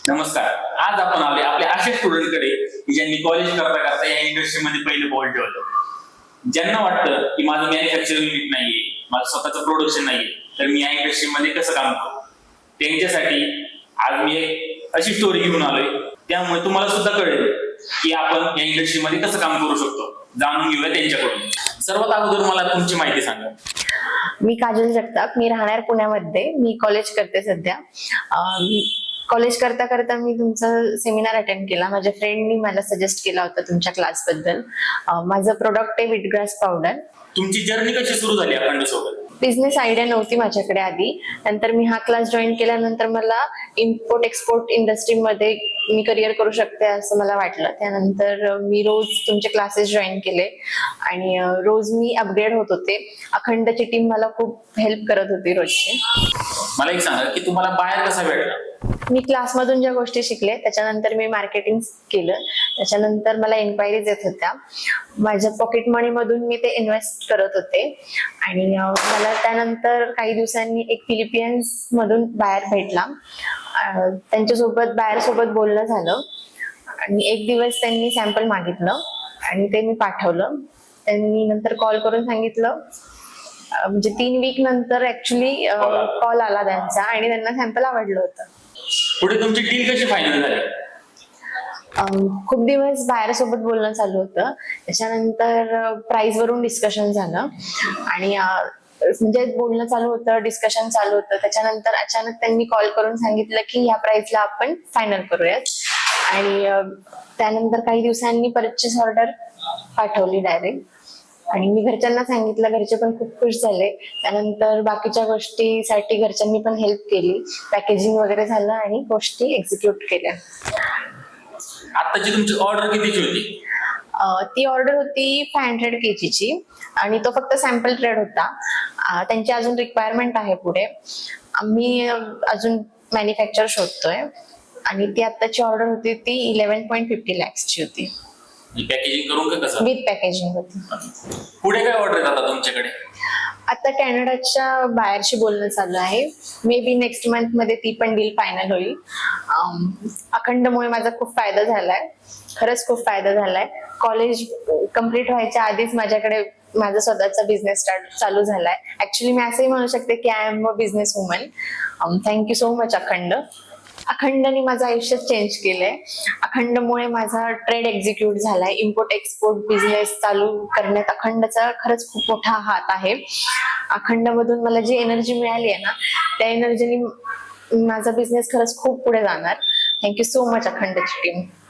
नमस्कार. आज आपण आले आपल्या अशा स्टुडंटकडे की ज्यांनी कॉलेज करता करता या इंडस्ट्रीमध्ये पहिले पाऊल ठेवलं. ज्यांना वाटतं की माझं मॅन्युफॅक्चरिंग युनिट नाहीये, माझं स्वतःचं प्रोडक्शन नाहीये, तर मी या इंडस्ट्रीमध्ये कसं काम करू. त्यांच्यासाठी आज मी एक अशी स्टोरी घेऊन आलोय. त्यामुळे तुम्हाला सुद्धा कळेल की आपण या इंडस्ट्रीमध्ये कसं काम करू शकतो. जाणून घेऊया त्यांच्याकडून. सर्वात अगोदर मला तुमची माहिती सांगा. मी काजल जगताप, मी राहणार पुण्यामध्ये. मी कॉलेज करते सध्या. कॉलेज करता करता मी तुमचा सेमिनार अटेंड केला. माझ्या फ्रेंडनी मला सजेस्ट केला होता तुमच्या क्लासबद्दल. माझं प्रोडक्ट आहे व्हीटग्रास पावडर. तुमची जर्नी कशी सुरू झाली अखंड सोबत? बिझनेस आयडिया नव्हती माझ्याकडे आधी. नंतर मी हा क्लास जॉईन केल्यानंतर मला इम्पोर्ट एक्सपोर्ट इंडस्ट्रीमध्ये मी करिअर करू शकते असं मला वाटलं. त्यानंतर मी रोज तुमचे क्लासेस जॉईन केले आणि रोज मी अपग्रेड होत होते. अखंडची टीम मला खूप हेल्प करत होती रोजची. मला एक सांगा की तुम्हाला बाहेर कसा भेटला? मी क्लासमधून ज्या गोष्टी शिकले त्याच्यानंतर मी मार्केटिंग केलं. त्याच्यानंतर मला इन्क्वायरीज येत होत्या. माझ्या पॉकेट मनी मधून मी ते इन्व्हेस्ट करत होते आणि मला त्यानंतर काही दिवसांनी एक फिलिपियन्स मधून बाहेर भेटला. त्यांच्यासोबत बाहेरसोबत बोलणं झालं आणि एक दिवस त्यांनी सॅम्पल मागितलं आणि ते मी पाठवलं. त्यांनी नंतर कॉल करून सांगितलं, म्हणजे 3 वीक नंतर ऍक्च्युली कॉल आला त्यांचा आणि त्यांना सॅम्पल आवडलं होतं. पुढे तुमची डील कशी फायनल झाली? खूप दिवस बाहेरसोबत बोलणं चालू होतं. त्याच्यानंतर प्राइस वरून डिस्कशन झालं आणि म्हणजे बोलणं चालू होतं, डिस्कशन चालू होतं. त्याच्यानंतर अचानक त्यांनी कॉल करून सांगितलं की ह्या प्राइसला आपण फायनल करूयात आणि त्यानंतर काही दिवसांनी परचेस ऑर्डर पाठवली डायरेक्ट आणि मी घरच्यांना सांगितलं. घरचे पण खूप खुश झाले. त्यानंतर बाकीच्या गोष्टीसाठी घरच्यांनी पण हेल्प केली. पॅकेजिंग वगैरे झालं आणि गोष्टी एक्झिक्यूट केल्या. आताची तुमची ऑर्डर कितीची होती? ती ऑर्डर होती 500 kg ची आणि तो फक्त सॅम्पल ट्रेड होता. त्यांची अजून रिक्वायरमेंट आहे पुढे. आम्ही अजून मॅन्युफॅक्चर शोधतोय आणि ती आताची ऑर्डर होती ती 11.50 lakhs ची होती. पॅकेजिंग करून का कसं? विथ पॅकेजिंग होती. पुढे काय ऑर्डर येतात तुमच्याकडे? आता कॅनडाच्या बाहेरशी बोलणं चालू आहे. मे बी नेक्स्ट मंथ मध्ये ती पण डील फायनल होईल. अखंडमुळे माझा खूप फायदा झालाय. खरंच खूप फायदा झालाय. कॉलेज कम्प्लीट व्हायच्या आधीच माझ्याकडे माझा स्वतःचा बिझनेस चालू झालाय. ऍक्च्युली मी असंही म्हणू शकते की I am a business woman. Thank you so much अखंड. अखंडने माझं आयुष्य चेंज केलंय. अखंडमुळे माझा ट्रेड एक्झिक्यूट झालाय. इम्पोर्ट एक्सपोर्ट बिझनेस चालू करण्यात अखंडचा खरंच खूप मोठा हात आहे. अखंड मधून मला जी एनर्जी मिळाली आहे ना, त्या एनर्जीने माझा बिझनेस खरंच खूप पुढे जाणार. थँक्यू सो मच अखंडची टीम.